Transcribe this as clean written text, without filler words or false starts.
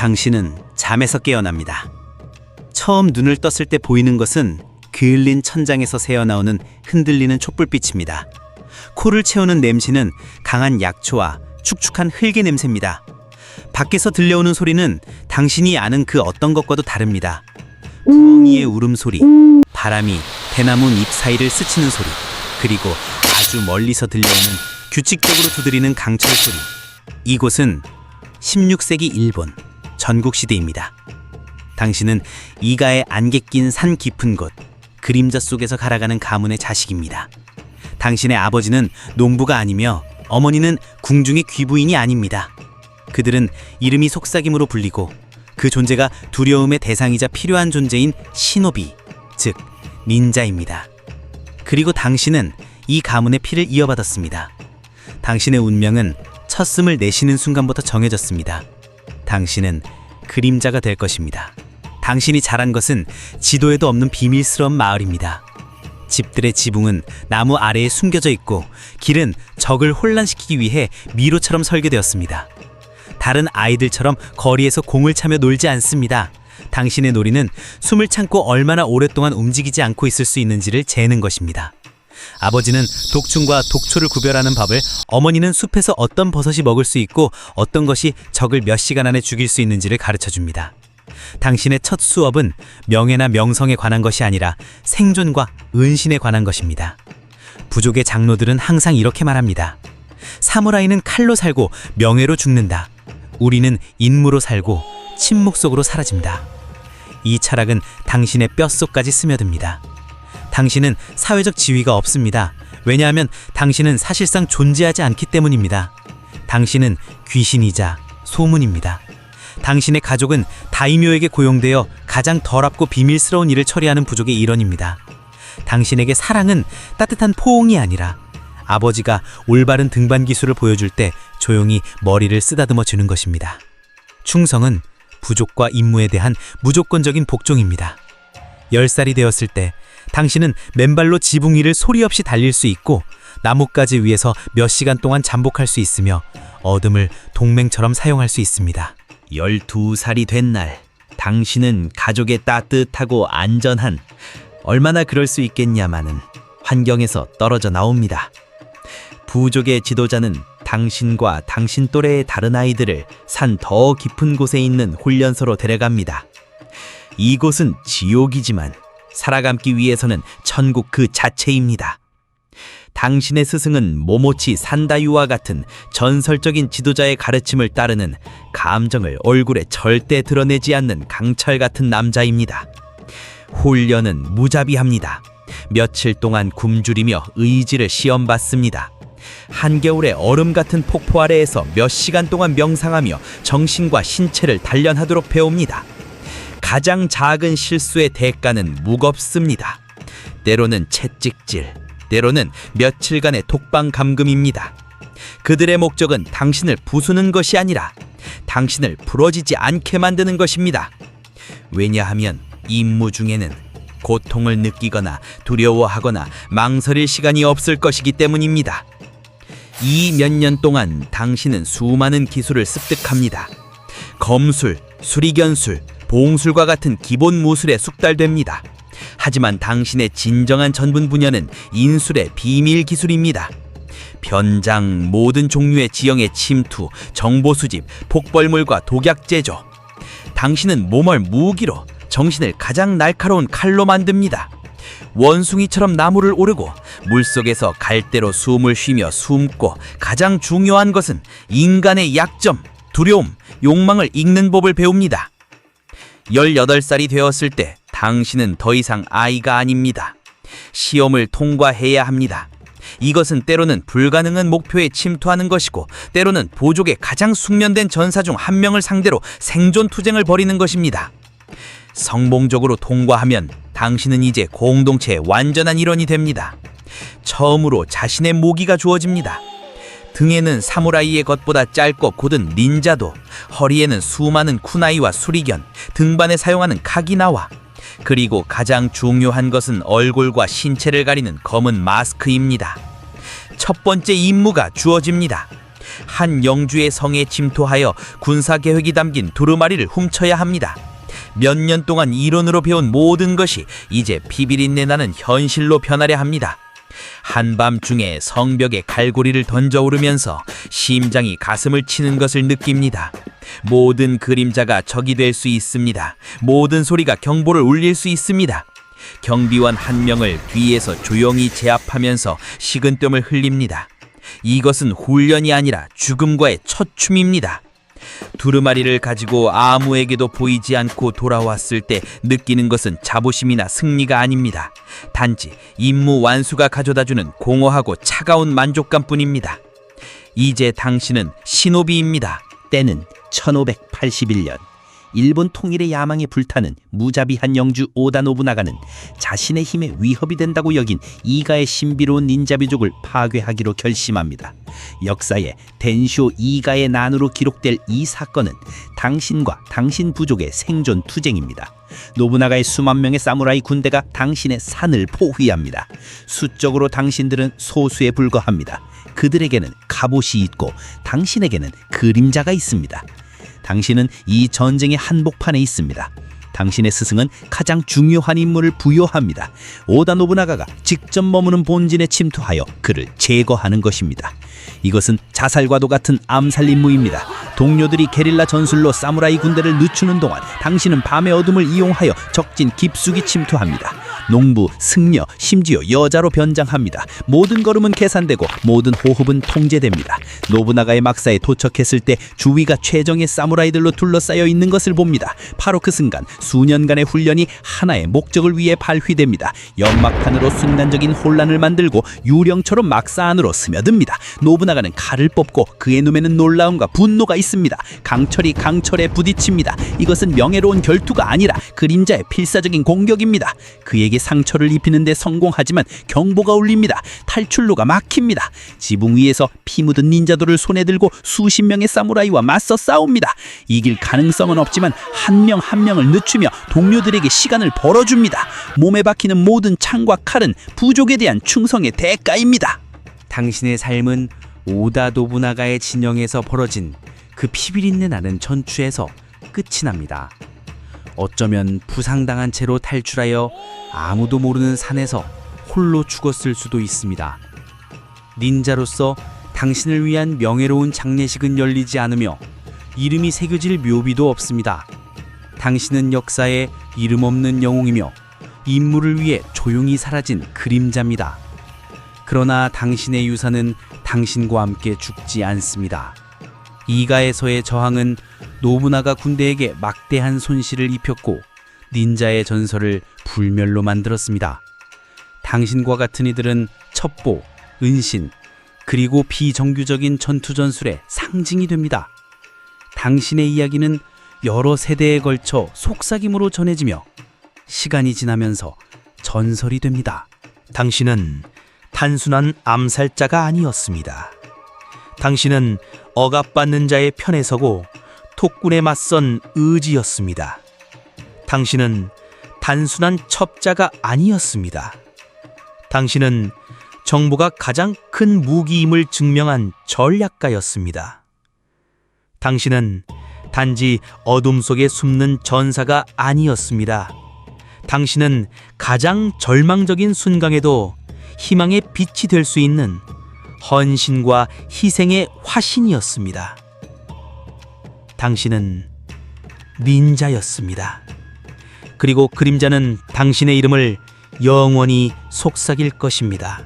당신은 잠에서 깨어납니다. 처음 눈을 떴을 때 보이는 것은 그을린 천장에서 새어나오는 흔들리는 촛불빛입니다. 코를 채우는 냄새는 강한 약초와 축축한 흙의 냄새입니다. 밖에서 들려오는 소리는 당신이 아는 그 어떤 것과도 다릅니다. 구멍이의 울음소리, 바람이 대나무 잎 사이를 스치는 소리, 그리고 아주 멀리서 들려오는 규칙적으로 두드리는 강철 소리. 이곳은 16세기 일본 전국시대입니다. 당신은 이가에 안개 낀 산 깊은 곳, 그림자 속에서 갈아가는 가문의 자식입니다. 당신의 아버지는 농부가 아니며 어머니는 궁중의 귀부인이 아닙니다. 그들은 이름이 속삭임으로 불리고 그 존재가 두려움의 대상이자 필요한 존재인 시노비, 즉 닌자입니다. 그리고 당신은 이 가문의 피를 이어받았습니다. 당신의 운명은 첫 숨을 내쉬는 순간부터 정해졌습니다. 당신은 그림자가 될 것입니다. 당신이 자란 것은 지도에도 없는 비밀스러운 마을입니다. 집들의 지붕은 나무 아래에 숨겨져 있고 길은 적을 혼란시키기 위해 미로처럼 설계되었습니다. 다른 아이들처럼 거리에서 공을 차며 놀지 않습니다. 당신의 놀이는 숨을 참고 얼마나 오랫동안 움직이지 않고 있을 수 있는지를 재는 것입니다. 아버지는 독충과 독초를 구별하는 법을, 어머니는 숲에서 어떤 버섯이 먹을 수 있고 어떤 것이 적을 몇 시간 안에 죽일 수 있는지를 가르쳐줍니다. 당신의 첫 수업은 명예나 명성에 관한 것이 아니라 생존과 은신에 관한 것입니다. 부족의 장로들은 항상 이렇게 말합니다. 사무라이는 칼로 살고 명예로 죽는다. 우리는 인무로 살고 침묵 속으로 사라집니다. 이 철학은 당신의 뼛속까지 스며듭니다. 당신은 사회적 지위가 없습니다. 왜냐하면 당신은 사실상 존재하지 않기 때문입니다. 당신은 귀신이자 소문입니다. 당신의 가족은 다이묘에게 고용되어 가장 더럽고 비밀스러운 일을 처리하는 부족의 일원입니다. 당신에게 사랑은 따뜻한 포옹이 아니라 아버지가 올바른 등반 기술을 보여줄 때 조용히 머리를 쓰다듬어 주는 것입니다. 충성은 부족과 임무에 대한 무조건적인 복종입니다. 10살이 되었을 때 당신은 맨발로 지붕 위를 소리 없이 달릴 수 있고 나뭇가지 위에서 몇 시간 동안 잠복할 수 있으며 어둠을 동맹처럼 사용할 수 있습니다. 12살이 된 날, 당신은 가족의 따뜻하고 안전한, 얼마나 그럴 수 있겠냐마는 환경에서 떨어져 나옵니다. 부족의 지도자는 당신과 당신 또래의 다른 아이들을 산 더 깊은 곳에 있는 훈련소로 데려갑니다. 이곳은 지옥이지만 살아감기 위해서는 천국 그 자체입니다. 당신의 스승은 모모치 산다유와 같은 전설적인 지도자의 가르침을 따르는, 감정을 얼굴에 절대 드러내지 않는 강철 같은 남자입니다. 훈련은 무자비합니다. 며칠 동안 굶주리며 의지를 시험받습니다. 한겨울의 얼음 같은 폭포 아래에서 몇 시간 동안 명상하며 정신과 신체를 단련하도록 배웁니다. 가장 작은 실수의 대가는 무겁습니다. 때로는 채찍질, 때로는 며칠간의 독방 감금입니다. 그들의 목적은 당신을 부수는 것이 아니라 당신을 부러지지 않게 만드는 것입니다. 왜냐하면 임무 중에는 고통을 느끼거나 두려워하거나 망설일 시간이 없을 것이기 때문입니다. 이 몇 년 동안 당신은 수많은 기술을 습득합니다. 검술, 수리견술, 봉술과 같은 기본 무술에 숙달됩니다. 하지만 당신의 진정한 전문 분야는 인술의 비밀 기술입니다. 변장, 모든 종류의 지형의 침투, 정보 수집, 폭벌물과 독약 제조. 당신은 몸을 무기로 정신을 가장 날카로운 칼로 만듭니다. 원숭이처럼 나무를 오르고 물속에서 갈대로 숨을 쉬며 숨고, 가장 중요한 것은 인간의 약점, 두려움, 욕망을 읽는 법을 배웁니다. 18살이 되었을 때 당신은 더 이상 아이가 아닙니다. 시험을 통과해야 합니다. 이것은 때로는 불가능한 목표에 침투하는 것이고 때로는 부족의 가장 숙련된 전사 중 한 명을 상대로 생존 투쟁을 벌이는 것입니다. 성공적으로 통과하면 당신은 이제 공동체의 완전한 일원이 됩니다. 처음으로 자신의 모기가 주어집니다. 등에는 사무라이의 것보다 짧고 곧은 닌자도, 허리에는 수많은 쿠나이와 수리견, 등반에 사용하는 카기나와, 그리고 가장 중요한 것은 얼굴과 신체를 가리는 검은 마스크입니다. 첫 번째 임무가 주어집니다. 한 영주의 성에 침투하여 군사 계획이 담긴 두루마리를 훔쳐야 합니다. 몇 년 동안 이론으로 배운 모든 것이 이제 피비린내 나는 현실로 변하려 합니다. 한밤중에 성벽에 갈고리를 던져 오르면서 심장이 가슴을 치는 것을 느낍니다. 모든 그림자가 적이 될 수 있습니다. 모든 소리가 경보를 울릴 수 있습니다. 경비원 한 명을 뒤에서 조용히 제압하면서 식은땀을 흘립니다. 이것은 훈련이 아니라 죽음과의 첫 춤입니다. 두루마리를 가지고 아무에게도 보이지 않고 돌아왔을 때 느끼는 것은 자부심이나 승리가 아닙니다. 단지 임무 완수가 가져다주는 공허하고 차가운 만족감뿐입니다. 이제 당신은 시노비입니다. 때는 1581년 일본 통일의 야망에 불타는 무자비한 영주 오다 노부나가는 자신의 힘에 위협이 된다고 여긴 이가의 신비로운 닌자비족을 파괴하기로 결심합니다. 역사에 덴쇼 이가의 난으로 기록될 이 사건은 당신과 당신 부족의 생존 투쟁입니다. 노부나가의 수만 명의 사무라이 군대가 당신의 산을 포위합니다. 수적으로 당신들은 소수에 불과합니다. 그들에게는 갑옷이 있고 당신에게는 그림자가 있습니다. 당신은 이 전쟁의 한복판에 있습니다. 당신의 스승은 가장 중요한 임무를 부여합니다. 오다 노부나가가 직접 머무는 본진에 침투하여 그를 제거하는 것입니다. 이것은 자살과도 같은 암살 임무입니다. 동료들이 게릴라 전술로 사무라이 군대를 늦추는 동안 당신은 밤의 어둠을 이용하여 적진 깊숙이 침투합니다. 농부, 승려, 심지어 여자로 변장합니다. 모든 걸음은 계산되고 모든 호흡은 통제됩니다. 노부나가의 막사에 도착했을 때 주위가 최정의 사무라이들로 둘러싸여 있는 것을 봅니다. 바로 그 순간 수년간의 훈련이 하나의 목적을 위해 발휘됩니다. 연막탄으로 순간적인 혼란을 만들고 유령처럼 막사 안으로 스며듭니다. 노부나가는 칼을 뽑고 그의 눈에는 놀라움과 분노가 있습니다. 강철이 강철에 부딪힙니다. 이것은 명예로운 결투가 아니라 그림자의 필사적인 공격입니다. 그에게 상처를 입히는 데 성공하지만 경보가 울립니다. 탈출로가 막힙니다. 지붕 위에서 피 묻은 닌자도를 손에 들고 수십 명의 사무라이와 맞서 싸웁니다. 이길 가능성은 없지만 한 명 한 명을 늦추며 동료들에게 시간을 벌어줍니다. 몸에 박히는 모든 창과 칼은 부족에 대한 충성의 대가입니다. 당신의 삶은 오다 노부나가의 진영에서 벌어진 그 피비린내 나는 전투에서 끝이 납니다. 어쩌면 부상당한 채로 탈출하여 아무도 모르는 산에서 홀로 죽었을 수도 있습니다. 닌자로서 당신을 위한 명예로운 장례식은 열리지 않으며 이름이 새겨질 묘비도 없습니다. 당신은 역사에 이름 없는 영웅이며 임무를 위해 조용히 사라진 그림자입니다. 그러나 당신의 유산은 당신과 함께 죽지 않습니다. 이가에서의 저항은 노부나가 군대에게 막대한 손실을 입혔고 닌자의 전설을 불멸로 만들었습니다. 당신과 같은 이들은 첩보, 은신, 그리고 비정규적인 전투 전술의 상징이 됩니다. 당신의 이야기는 여러 세대에 걸쳐 속삭임으로 전해지며 시간이 지나면서 전설이 됩니다. 당신은 단순한 암살자가 아니었습니다. 당신은 억압받는 자의 편에 서고 토꾼에 맞선 의지였습니다. 당신은 단순한 첩자가 아니었습니다. 당신은 정보가 가장 큰 무기임을 증명한 전략가였습니다. 당신은 단지 어둠 속에 숨는 전사가 아니었습니다. 당신은 가장 절망적인 순간에도 희망의 빛이 될 수 있는 헌신과 희생의 화신이었습니다. 당신은 닌자였습니다. 그리고 그림자는 당신의 이름을 영원히 속삭일 것입니다.